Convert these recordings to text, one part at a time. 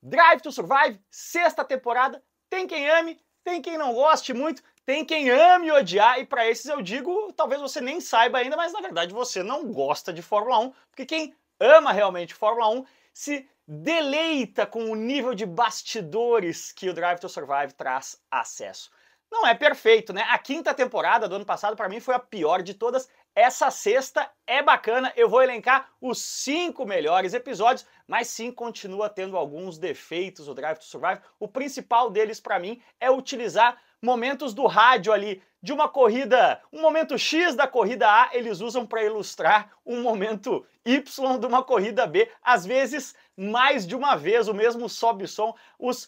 Drive to Survive, sexta temporada, tem quem ame, tem quem não goste muito, tem quem ame odiar, e para esses eu digo, talvez você nem saiba ainda, mas na verdade você não gosta de Fórmula 1, porque quem ama realmente Fórmula 1 se deleita com o nível de bastidores que o Drive to Survive traz acesso. Não é perfeito, né? A quinta temporada do ano passado para mim foi a pior de todas. Essa sexta é bacana, eu vou elencar os 5 melhores episódios, mas sim continua tendo alguns defeitos o Drive to Survive. O principal deles para mim é utilizar momentos do rádio ali de uma corrida, um momento X da corrida A, eles usam para ilustrar um momento Y de uma corrida B, às vezes mais de uma vez, o mesmo sobe-som, os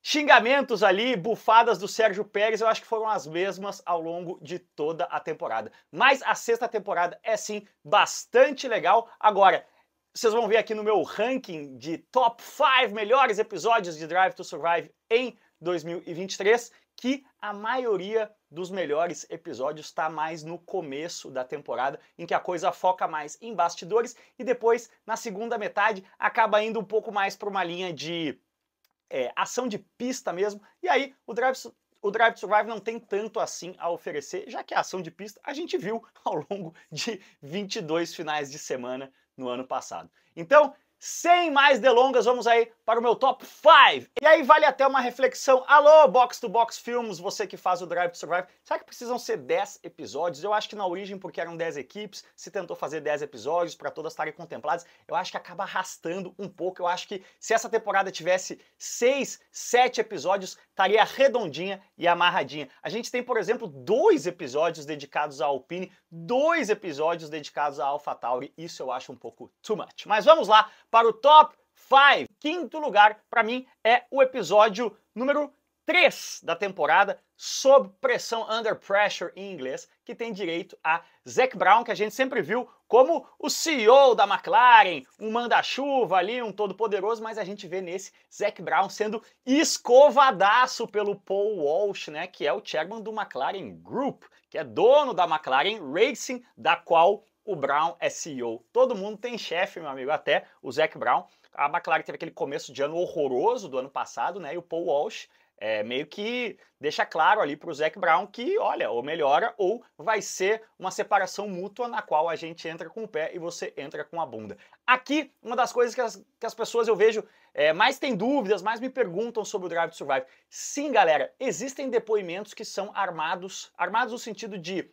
xingamentos ali, bufadas do Sérgio Pérez, eu acho que foram as mesmas ao longo de toda a temporada. Mas a sexta temporada é sim bastante legal. Agora, vocês vão ver aqui no meu ranking de top 5 melhores episódios de Drive to Survive em 2023, que a maioria dos melhores episódios está mais no começo da temporada, em que a coisa foca mais em bastidores, e depois, na segunda metade, acaba indo um pouco mais para uma linha de ação de pista mesmo, e aí o Drive to Survive não tem tanto assim a oferecer, já que a ação de pista a gente viu ao longo de 22 finais de semana no ano passado. Então, sem mais delongas, vamos aí para o meu top 5. E aí vale até uma reflexão. Alô, Box to Box Filmes, você que faz o Drive to Survive, será que precisam ser 10 episódios? Eu acho que na origem, porque eram 10 equipes, se tentou fazer 10 episódios para todas estarem contempladas, eu acho que acaba arrastando um pouco. Eu acho que se essa temporada tivesse 6, 7 episódios, estaria redondinha e amarradinha. A gente tem, por exemplo, 2 episódios dedicados à Alpine, 2 episódios dedicados à AlphaTauri. Isso eu acho um pouco too much. Mas vamos lá para o top 5. Quinto lugar, para mim, é o episódio número 3 da temporada, Sob Pressão, Under Pressure em inglês, que tem direito a Zac Brown, que a gente sempre viu como o CEO da McLaren, um manda-chuva ali, um todo-poderoso, mas a gente vê nesse Zac Brown sendo escovadaço pelo Paul Walsh, né, que é o chairman do McLaren Group, que é dono da McLaren Racing, da qual o Brown é CEO. Todo mundo tem chefe, meu amigo, até o Zac Brown. A McLaren teve aquele começo de ano horroroso do ano passado, né? E o Paul Walsh meio que deixa claro ali para o Zac Brown que, olha, ou melhora ou vai ser uma separação mútua na qual a gente entra com o pé e você entra com a bunda. Aqui, uma das coisas que as pessoas eu vejo mais têm dúvidas, mais me perguntam sobre o Drive to Survive. Sim, galera, existem depoimentos que são armados no sentido de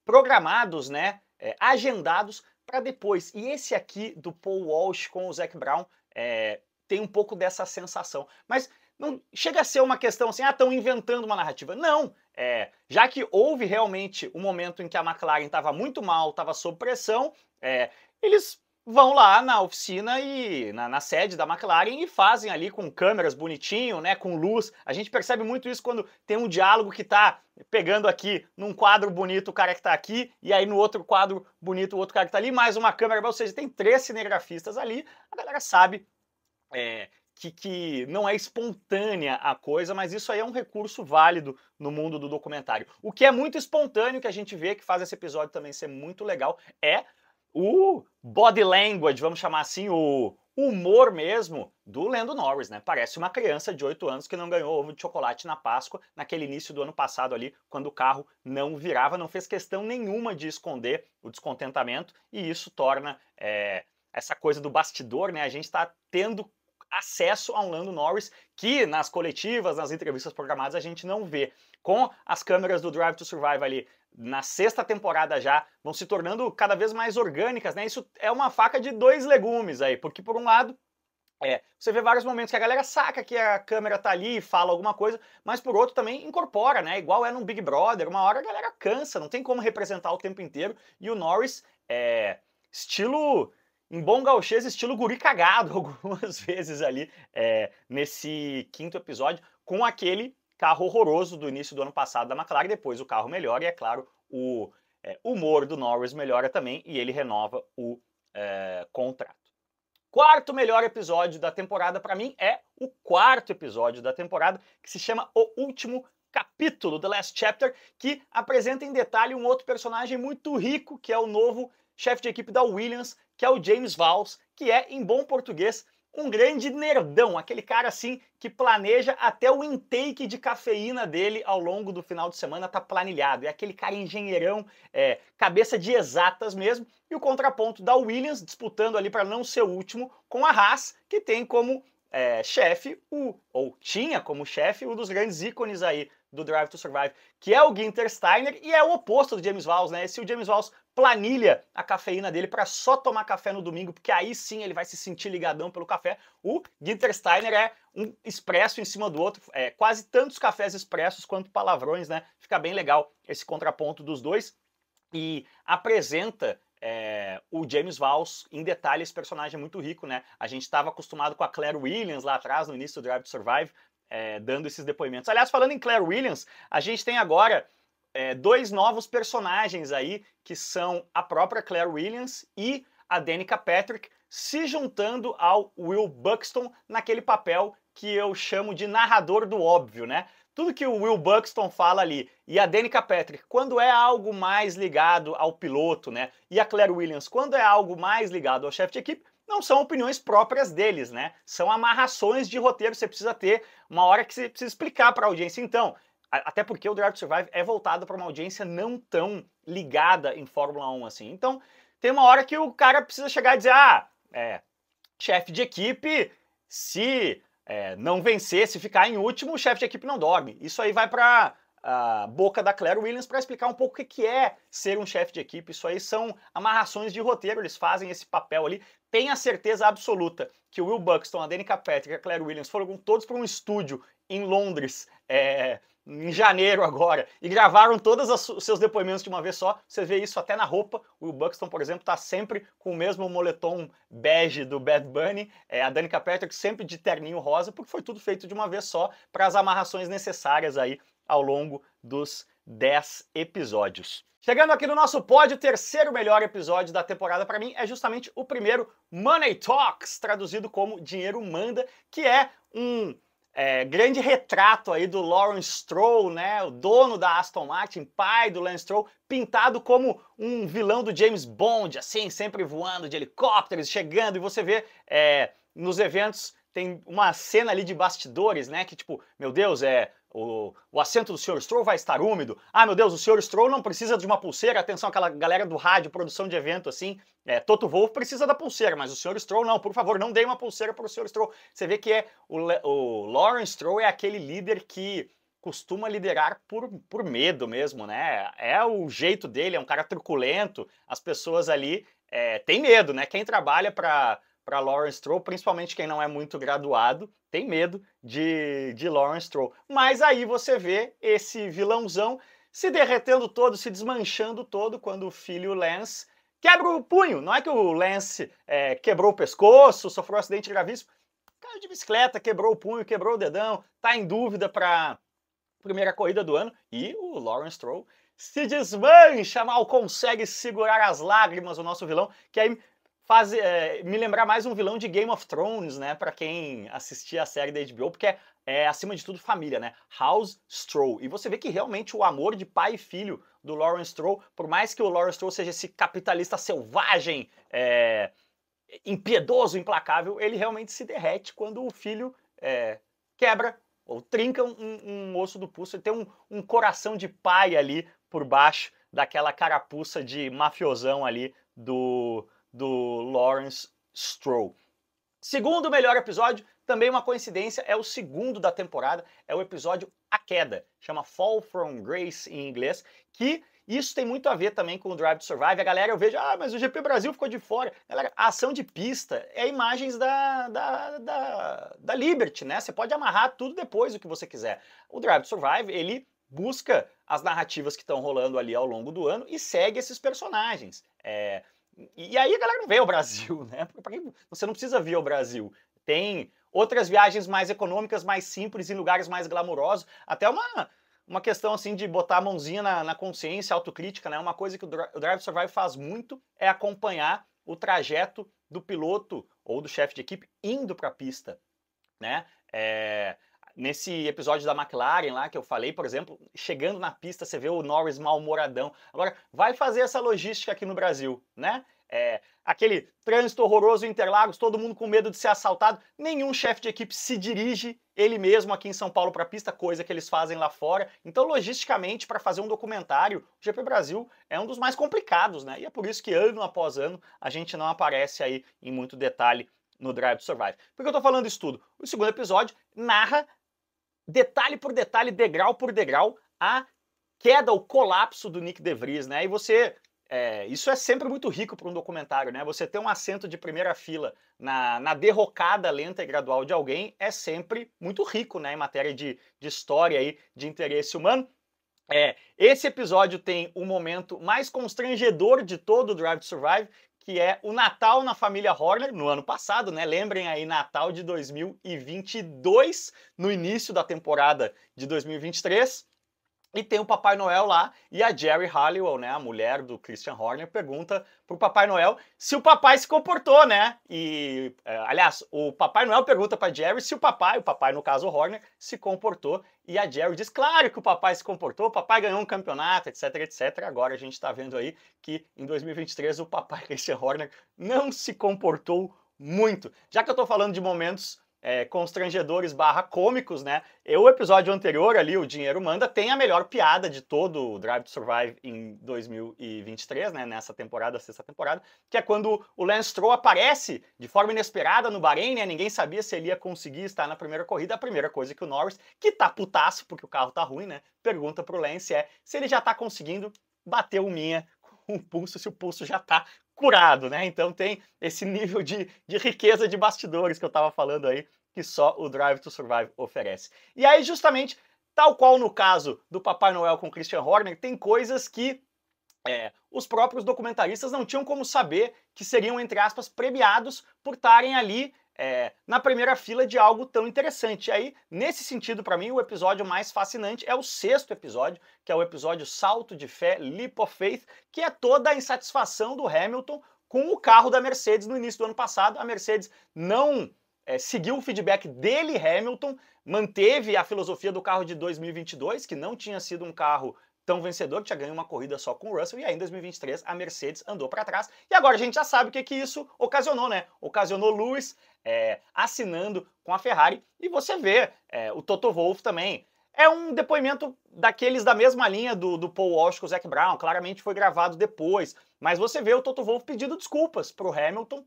programados, né, agendados para depois. E esse aqui do Paul Walsh com o Zac Brown tem um pouco dessa sensação. Mas não chega a ser uma questão assim, estão inventando uma narrativa. Não, já que houve realmente um momento em que a McLaren estava muito mal, estava sob pressão, eles vão lá na oficina e na sede da McLaren e fazem ali com câmeras bonitinho, né, com luz. A gente percebe muito isso quando tem um diálogo que tá pegando aqui num quadro bonito o cara que tá aqui e aí no outro quadro bonito o outro cara que tá ali, mais uma câmera, ou seja, tem 3 cinegrafistas ali. A galera sabe que não é espontânea a coisa, mas isso aí é um recurso válido no mundo do documentário. O que é muito espontâneo, que a gente vê, que faz esse episódio também ser muito legal, é o body language, vamos chamar assim, o humor mesmo do Lando Norris, né? Parece uma criança de 8 anos que não ganhou ovo de chocolate na Páscoa, naquele início do ano passado ali, quando o carro não virava, não fez questão nenhuma de esconder o descontentamento, e isso torna essa coisa do bastidor, né? A gente está tendo acesso a um Lando Norris que nas coletivas, nas entrevistas programadas a gente não vê. Com as câmeras do Drive to Survive ali na sexta temporada já, vão se tornando cada vez mais orgânicas, né? Isso é uma faca de 2 legumes aí, porque por um lado você vê vários momentos que a galera saca que a câmera tá ali e fala alguma coisa, mas por outro também incorpora, né? Igual é no Big Brother, uma hora a galera cansa, não tem como representar o tempo inteiro, e o Norris estilo, em bom gauchês, estilo guri cagado algumas vezes ali nesse quinto episódio, com aquele carro horroroso do início do ano passado da McLaren, depois o carro melhora e, é claro, o humor do Norris melhora também e ele renova o contrato. Quarto melhor episódio da temporada para mim é o quarto episódio da temporada, que se chama O Último Capítulo, The Last Chapter, que apresenta em detalhe um outro personagem muito rico, que é o novo chefe de equipe da Williams, que é o James Vowles, que é, em bom português, um grande nerdão, aquele cara assim que planeja até o intake de cafeína dele ao longo do final de semana, tá planilhado. É aquele cara engenheirão, cabeça de exatas mesmo. E o contraponto da Williams, disputando ali para não ser o último, com a Haas, que tem como chefe, ou tinha como chefe, um dos grandes ícones aí do Drive to Survive, que é o Günther Steiner, e é o oposto do James Vowles, né? Se o James Vowles planilha a cafeína dele para só tomar café no domingo, porque aí sim ele vai se sentir ligadão pelo café, o Günther Steiner é um expresso em cima do outro, quase tantos cafés expressos quanto palavrões, né? Fica bem legal esse contraponto dos dois, e apresenta o James Vowles em detalhe. Esse personagem é muito rico, né? A gente estava acostumado com a Claire Williams lá atrás, no início do Drive to Survive, dando esses depoimentos. Aliás, falando em Claire Williams, a gente tem agora dois novos personagens aí, que são a própria Claire Williams e a Danica Patrick, se juntando ao Will Buxton naquele papel que eu chamo de narrador do óbvio, né? Tudo que o Will Buxton fala ali e a Danica Patrick, quando é algo mais ligado ao piloto, né? E a Claire Williams, quando é algo mais ligado ao chefe de equipe, não são opiniões próprias deles, né? São amarrações de roteiro. Você precisa ter uma hora que você precisa explicar para a audiência. Então, até porque o Drive to Survive é voltado para uma audiência não tão ligada em Fórmula 1 assim. Então, tem uma hora que o cara precisa chegar e dizer, chefe de equipe, se não vencer, se ficar em último, o chefe de equipe não dorme. Isso aí vai para a boca da Claire Williams para explicar um pouco o que é ser um chefe de equipe. Isso aí são amarrações de roteiro, eles fazem esse papel ali. Tenha certeza absoluta que o Will Buxton, a Danica Patrick e a Claire Williams foram todos para um estúdio em Londres, em janeiro agora, e gravaram todos os seus depoimentos de uma vez só. Você vê isso até na roupa. O Will Buxton, por exemplo, tá sempre com o mesmo moletom bege do Bad Bunny, a Danica Patrick sempre de terninho rosa, porque foi tudo feito de uma vez só para as amarrações necessárias aí ao longo dos 10 episódios. Chegando aqui no nosso pódio, o terceiro melhor episódio da temporada para mim é justamente o primeiro, Money Talks, traduzido como Dinheiro Manda, que é um grande retrato aí do Lawrence Stroll, né, o dono da Aston Martin, pai do Lance Stroll, pintado como um vilão do James Bond, assim, sempre voando de helicópteros, chegando, e você vê nos eventos, tem uma cena ali de bastidores, né, que tipo, meu Deus, o assento do Sr. Stroll vai estar úmido. Ah, meu Deus, o Sr. Stroll não precisa de uma pulseira. Atenção, aquela galera do rádio, produção de evento, assim. Toto Wolff precisa da pulseira, mas o Sr. Stroll não. Por favor, não dê uma pulseira para o Sr. Stroll. Você vê que o Lawrence Stroll é aquele líder que costuma liderar por medo mesmo, né? É o jeito dele, é um cara truculento. As pessoas ali têm medo, né? Quem trabalha para Lawrence Stroll, principalmente quem não é muito graduado, tem medo de Lawrence Stroll. Mas aí você vê esse vilãozão se derretendo todo, se desmanchando todo, quando o filho Lance quebra o punho. Não é que o Lance quebrou o pescoço, sofreu um acidente gravíssimo. Caiu de bicicleta, quebrou o punho, quebrou o dedão, tá em dúvida para primeira corrida do ano, e o Lawrence Stroll se desmancha, mal consegue segurar as lágrimas, o nosso vilão, que aí faz me lembrar mais um vilão de Game of Thrones, né, para quem assistia a série da HBO, porque acima de tudo família, né, House Stroll. E você vê que realmente o amor de pai e filho do Lawrence Stroll, por mais que o Lawrence Stroll seja esse capitalista selvagem, impiedoso, implacável, ele realmente se derrete quando o filho quebra ou trinca um osso do pulso. Ele tem um coração de pai ali por baixo daquela carapuça de mafiosão ali do Lawrence Stroll. Segundo melhor episódio, também uma coincidência, é o segundo da temporada, é o episódio A Queda, chama Fall from Grace em inglês, que isso tem muito a ver também com o Drive to Survive. A galera, eu vejo, mas o GP Brasil ficou de fora. Galera, a ação de pista é imagens da Liberty, né? Você pode amarrar tudo depois o que você quiser. O Drive to Survive, ele busca as narrativas que estão rolando ali ao longo do ano e segue esses personagens. E aí a galera não vê o Brasil, né? Porque você não precisa vir ao Brasil. Tem outras viagens mais econômicas, mais simples, em lugares mais glamurosos. Até uma questão assim de botar a mãozinha na consciência, autocrítica, né? Uma coisa que o Drive to Survive faz muito é acompanhar o trajeto do piloto ou do chefe de equipe indo para a pista, né? Nesse episódio da McLaren lá que eu falei, por exemplo, chegando na pista você vê o Norris mal-humoradão. Agora, vai fazer essa logística aqui no Brasil, né? aquele trânsito horroroso em Interlagos, todo mundo com medo de ser assaltado, nenhum chefe de equipe se dirige ele mesmo aqui em São Paulo para a pista, coisa que eles fazem lá fora. Então, logisticamente, para fazer um documentário, o GP Brasil é um dos mais complicados, né? E é por isso que ano após ano a gente não aparece aí em muito detalhe no Drive to Survive. Por que eu tô falando isso tudo? O segundo episódio narra detalhe por detalhe, degrau por degrau, a queda, o colapso do Nyck de Vries, né? E isso é sempre muito rico para um documentário, né? Você ter um assento de primeira fila na derrocada lenta e gradual de alguém é sempre muito rico, né? Em matéria de história aí, de interesse humano. Esse episódio tem o momento mais constrangedor de todo o Drive to Survive, que é o Natal na família Horner, no ano passado, né? Lembrem aí, Natal de 2022, no início da temporada de 2023. E tem o Papai Noel lá, e a Geri Halliwell, né, a mulher do Christian Horner, pergunta pro Papai Noel se o papai se comportou, né? Aliás, o Papai Noel pergunta pra Geri se o papai no caso o Horner, se comportou, e a Geri diz, claro que o papai se comportou, o papai ganhou um campeonato, etc, etc. Agora a gente tá vendo aí que em 2023 o papai Christian Horner não se comportou muito. Já que eu tô falando de momentos constrangedores barra cômicos, né? O episódio anterior ali, o Dinheiro Manda, tem a melhor piada de todo o Drive to Survive em 2023, né? Nessa temporada, sexta temporada, que é quando o Lance Stroll aparece de forma inesperada no Bahrein, né? Ninguém sabia se ele ia conseguir estar na primeira corrida. A primeira coisa que o Norris, que tá putaço porque o carro tá ruim, né? Pergunta pro Lance se ele já tá conseguindo bater o minha com o pulso, se o pulso já tá curado, né? Então tem esse nível de riqueza de bastidores que eu tava falando aí, que só o Drive to Survive oferece. E aí, justamente, tal qual no caso do Papai Noel com Christian Horner, tem coisas que os próprios documentaristas não tinham como saber que seriam, entre aspas, premiados por estarem ali na primeira fila de algo tão interessante. E aí, nesse sentido, para mim, o episódio mais fascinante é o sexto episódio, que é o episódio Salto de Fé, Leap of Faith, que é toda a insatisfação do Hamilton com o carro da Mercedes no início do ano passado. A Mercedes não seguiu o feedback dele, Hamilton, manteve a filosofia do carro de 2022, que não tinha sido um carro tão vencedor, que tinha ganho uma corrida só com o Russell, e aí em 2023 a Mercedes andou para trás. E agora a gente já sabe o que isso ocasionou, né? Ocasionou Lewis assinando com a Ferrari, e você vê o Toto Wolff também. É um depoimento daqueles da mesma linha do Paul Walsh com o Zac Brown, claramente foi gravado depois, mas você vê o Toto Wolff pedindo desculpas pro Hamilton,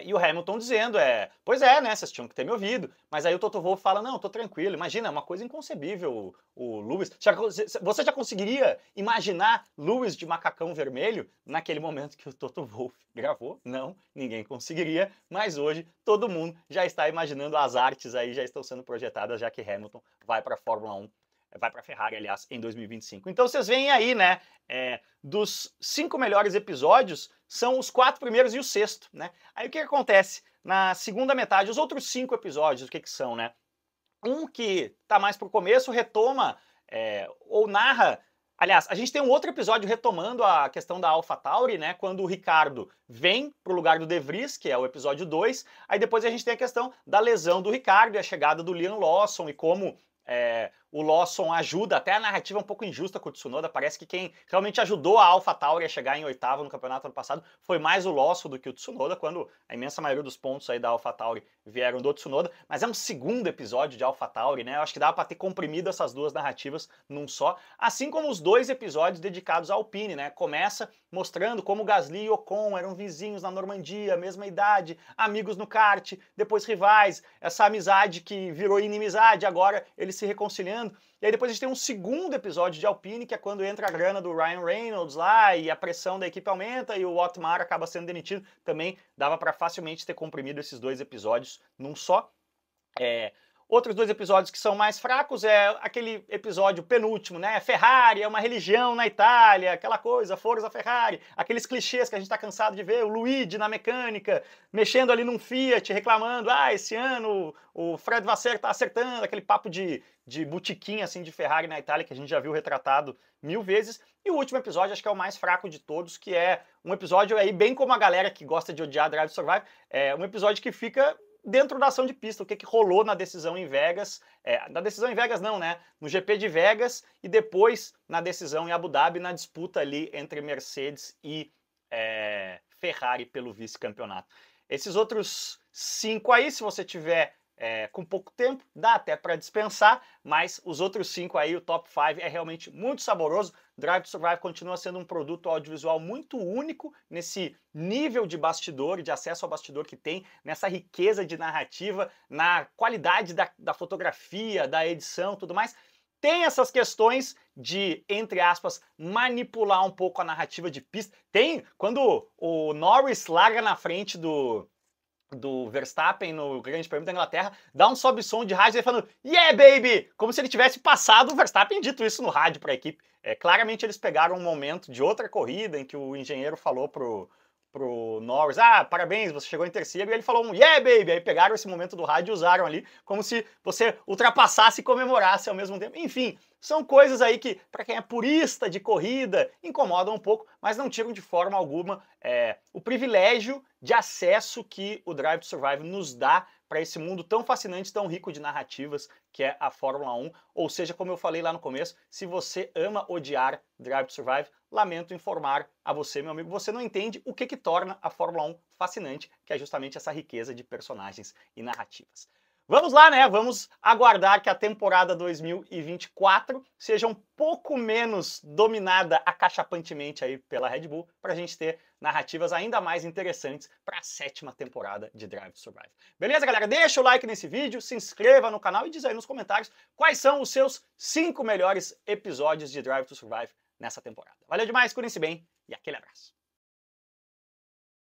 e o Hamilton dizendo, pois é, né, vocês tinham que ter me ouvido. Mas aí o Toto Wolff fala, não, tô tranquilo. Imagina, é uma coisa inconcebível o Lewis. Você já conseguiria imaginar Lewis de macacão vermelho naquele momento que o Toto Wolff gravou? Não, ninguém conseguiria. Mas hoje todo mundo já está imaginando, as artes aí já estão sendo projetadas, já que Hamilton vai para a Fórmula 1. Vai para a Ferrari, aliás, em 2025. Então vocês veem aí, né, dos 5 melhores episódios, são os 4 primeiros e o sexto, né? Aí o que acontece? Na segunda metade, os outros 5 episódios, o que são, né? Um que tá mais pro começo, retoma, ou narra... Aliás, a gente tem um outro episódio retomando a questão da AlphaTauri, né? Quando o Ricardo vem pro lugar do De Vries, que é o episódio 2. Aí depois a gente tem a questão da lesão do Ricardo e a chegada do Liam Lawson e como o Lawson ajuda, até a narrativa é um pouco injusta com o Tsunoda, parece que quem realmente ajudou a AlphaTauri a chegar em oitavo no campeonato ano passado foi mais o Lawson do que o Tsunoda, quando a imensa maioria dos pontos aí da AlphaTauri vieram do Tsunoda, mas é um segundo episódio de AlphaTauri, né? Eu acho que dá para ter comprimido essas duas narrativas num só, assim como os 2 episódios dedicados à Alpine, né? Começa mostrando como Gasly e Ocon eram vizinhos na Normandia, mesma idade, amigos no kart, depois rivais, essa amizade que virou inimizade, agora eles se reconciliando. E aí depois a gente tem um segundo episódio de Alpine, que é quando entra a grana do Ryan Reynolds lá e a pressão da equipe aumenta e o Otmar acaba sendo demitido. Também dava para facilmente ter comprimido esses 2 episódios num só. Outros 2 episódios que são mais fracos é aquele episódio penúltimo, né? Ferrari é uma religião na Itália, aquela coisa, Forza Ferrari, aqueles clichês que a gente tá cansado de ver, o Luigi na mecânica, mexendo ali num Fiat, reclamando, esse ano o Fred Vasseur tá acertando, aquele papo de botiquim, assim, de Ferrari na Itália, que a gente já viu retratado 1000 vezes. E o último episódio, acho que é o mais fraco de todos, que é um episódio aí, bem como a galera que gosta de odiar Drive to Survive, um episódio que fica dentro da ação de pista, o que rolou na decisão em Vegas, na decisão em Vegas não, né, no GP de Vegas e depois na decisão em Abu Dhabi, na disputa ali entre Mercedes e Ferrari pelo vice-campeonato. Esses outros 5 aí, se você tiver com pouco tempo, dá até para dispensar, mas os outros 5 aí, o top 5 é realmente muito saboroso. Drive to Survive continua sendo um produto audiovisual muito único nesse nível de bastidor, de acesso ao bastidor que tem, nessa riqueza de narrativa, na qualidade da fotografia, da edição, tudo mais. Tem essas questões de, entre aspas, manipular um pouco a narrativa de pista. Tem, quando o Norris larga na frente do Verstappen no Grande Prêmio da Inglaterra, dá um sobe-som de rádio falando "Yeah, baby!", como se ele tivesse passado o Verstappen dito isso no rádio para a equipe. Claramente eles pegaram um momento de outra corrida em que o engenheiro falou pro Norris, parabéns, você chegou em terceiro, e ele falou "Yeah, baby!", aí pegaram esse momento do rádio e usaram ali como se você ultrapassasse e comemorasse ao mesmo tempo. Enfim, são coisas aí que, para quem é purista de corrida, incomodam um pouco, mas não tiram de forma alguma o privilégio de acesso que o Drive to Survive nos dá para esse mundo tão fascinante, tão rico de narrativas que é a Fórmula 1. Ou seja, como eu falei lá no começo, se você ama odiar Drive to Survive, lamento informar a você, meu amigo, você não entende o que torna a Fórmula 1 fascinante, que é justamente essa riqueza de personagens e narrativas. Vamos lá, né? Vamos aguardar que a temporada 2024 seja um pouco menos dominada acachapantemente aí pela Red Bull, para a gente ter narrativas ainda mais interessantes para a 7ª temporada de Drive to Survive. Beleza, galera? Deixa o like nesse vídeo, se inscreva no canal e diz aí nos comentários quais são os seus 5 melhores episódios de Drive to Survive nessa temporada. Valeu demais, cuidem-se bem e aquele abraço.